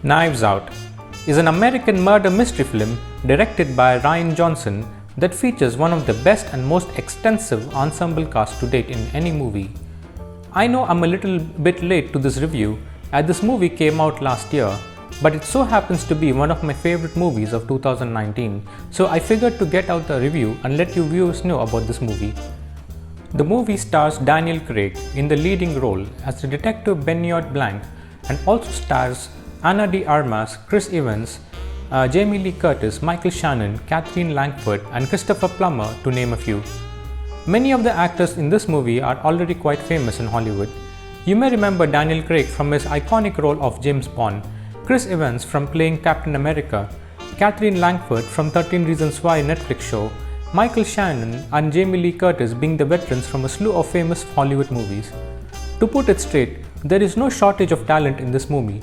Knives Out is an American murder mystery film directed by Rian Johnson that features one of the best and most extensive ensemble cast to date in any movie. I know I'm a little bit late to this review as this movie came out last year, but it so happens to be one of my favorite movies of 2019, so I figured to get out the review and let you viewers know about this movie. The movie stars Daniel Craig in the leading role as the detective Benoit Blanc and also stars Ana de Armas, Chris Evans, Jamie Lee Curtis, Michael Shannon, Catherine Langford and Christopher Plummer to name a few. Many of the actors in this movie are already quite famous in Hollywood. You may remember Daniel Craig from his iconic role of James Bond, Chris Evans from playing Captain America, Catherine Langford from 13 Reasons Why Netflix show, Michael Shannon and Jamie Lee Curtis being the veterans from a slew of famous Hollywood movies. To put it straight, there is no shortage of talent in this movie.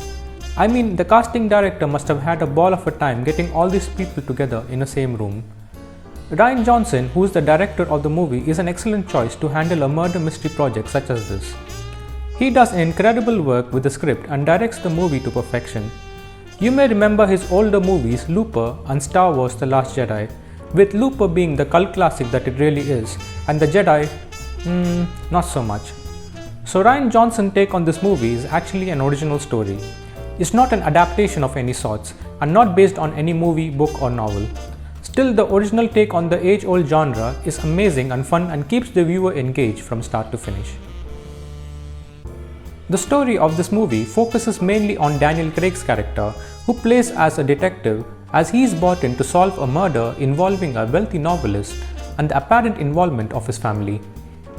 I mean, the casting director must have had a ball of a time getting all these people together in the same room. Rian Johnson, who is the director of the movie, is an excellent choice to handle a murder mystery project such as this. He does incredible work with the script and directs the movie to perfection. You may remember his older movies Looper and Star Wars The Last Jedi, with Looper being the cult classic that it really is, and The Jedi, not so much. So Rian Johnson's take on this movie is actually an original story. It's not an adaptation of any sorts and not based on any movie, book or novel. Still, the original take on the age-old genre is amazing and fun and keeps the viewer engaged from start to finish. The story of this movie focuses mainly on Daniel Craig's character, who plays as a detective as he is brought in to solve a murder involving a wealthy novelist and the apparent involvement of his family.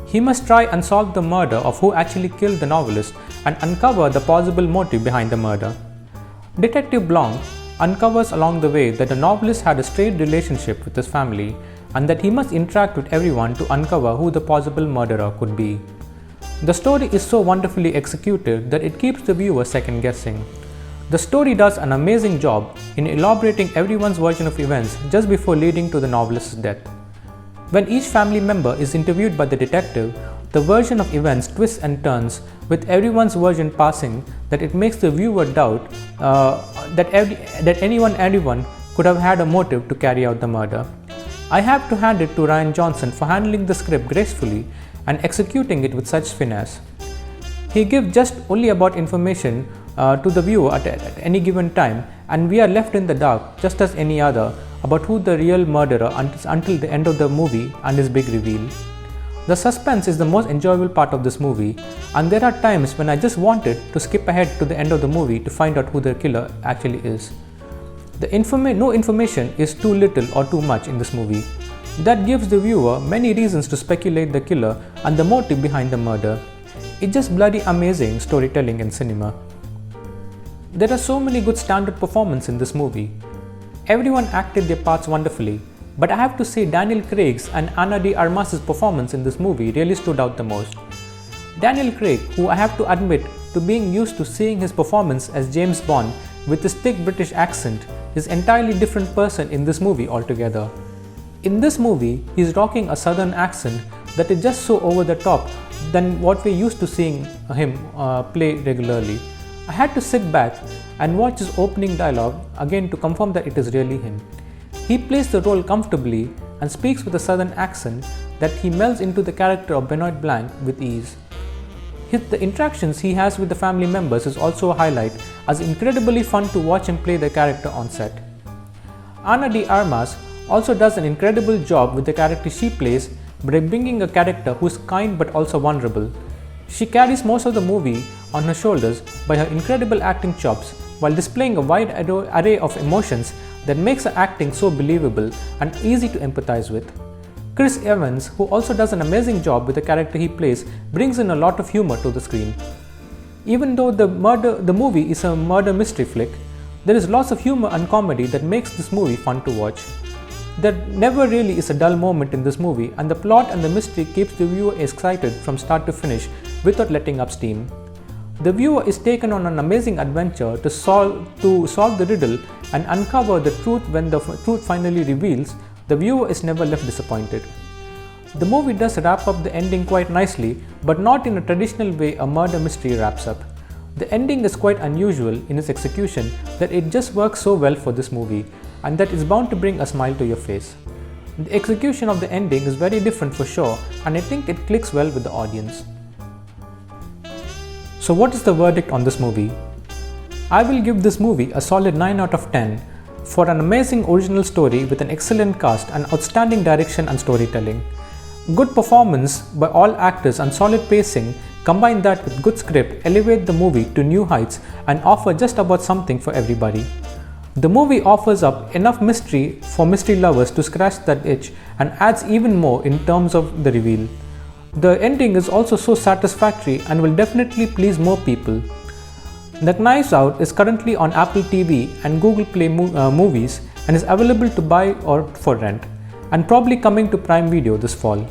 He must try and solve the murder of who actually killed the novelist and uncover the possible motive behind the murder. Detective Blanc uncovers along the way that the novelist had a strained relationship with his family and that he must interact with everyone to uncover who the possible murderer could be. The story is so wonderfully executed that it keeps the viewer second guessing. The story does an amazing job in elaborating everyone's version of events just before leading to the novelist's death. When each family member is interviewed by the detective, the version of events twists and turns, with everyone's version passing that it makes the viewer doubt that anyone could have had a motive to carry out the murder. I have to hand it to Rian Johnson for handling the script gracefully and executing it with such finesse. He gives just only about information to the viewer at any given time, and we are left in the dark just as any other about who the real murderer until the end of the movie and his big reveal. The suspense is the most enjoyable part of this movie, and there are times when I just wanted to skip ahead to the end of the movie to find out who the killer actually is. No information is too little or too much in this movie. That gives the viewer many reasons to speculate the killer and the motive behind the murder. It's just bloody amazing storytelling in cinema. There are so many good standard performances in this movie. Everyone acted their parts wonderfully, but I have to say Daniel Craig's and Ana de Armas' performance in this movie really stood out the most. Daniel Craig, who I have to admit to being used to seeing his performance as James Bond with his thick British accent, is an entirely different person in this movie altogether. In this movie, he's rocking a southern accent that is just so over the top than what we're used to seeing him play regularly. I had to sit back and watch his opening dialogue again to confirm that it is really him. He plays the role comfortably and speaks with a southern accent that he melds into the character of Benoit Blanc with ease. The interactions he has with the family members is also a highlight, as incredibly fun to watch him play the character on set. Ana de Armas also does an incredible job with the character she plays by bringing a character who is kind but also vulnerable. She carries most of the movie on her shoulders by her incredible acting chops while displaying a wide array of emotions that makes her acting so believable and easy to empathize with. Chris Evans, who also does an amazing job with the character he plays, brings in a lot of humor to the screen. Even though the movie is a murder mystery flick, there is lots of humor and comedy that makes this movie fun to watch. There never really is a dull moment in this movie, and the plot and the mystery keeps the viewer excited from start to finish without letting up steam. The viewer is taken on an amazing adventure to solve the riddle and uncover the truth. When the truth finally reveals, the viewer is never left disappointed. The movie does wrap up the ending quite nicely, but not in a traditional way a murder mystery wraps up. The ending is quite unusual in its execution that it just works so well for this movie, and that is bound to bring a smile to your face. The execution of the ending is very different for sure, and I think it clicks well with the audience. So what is the verdict on this movie? I will give this movie a solid 9 out of 10 for an amazing original story with an excellent cast and outstanding direction and storytelling. Good performance by all actors and solid pacing, combine that with good script, elevate the movie to new heights and offer just about something for everybody. The movie offers up enough mystery for mystery lovers to scratch that itch and adds even more in terms of the reveal. The ending is also so satisfactory and will definitely please more people. The Knives Out is currently on Apple TV and Google Play Movies and is available to buy or for rent, and probably coming to Prime Video this fall.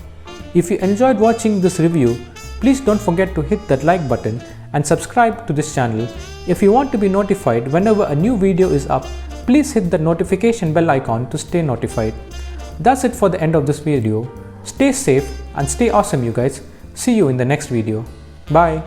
If you enjoyed watching this review, please don't forget to hit that like button and subscribe to this channel. If you want to be notified whenever a new video is up, please hit the notification bell icon to stay notified. That's it for the end of this video. Stay safe and stay awesome, you guys. See you in the next video. Bye.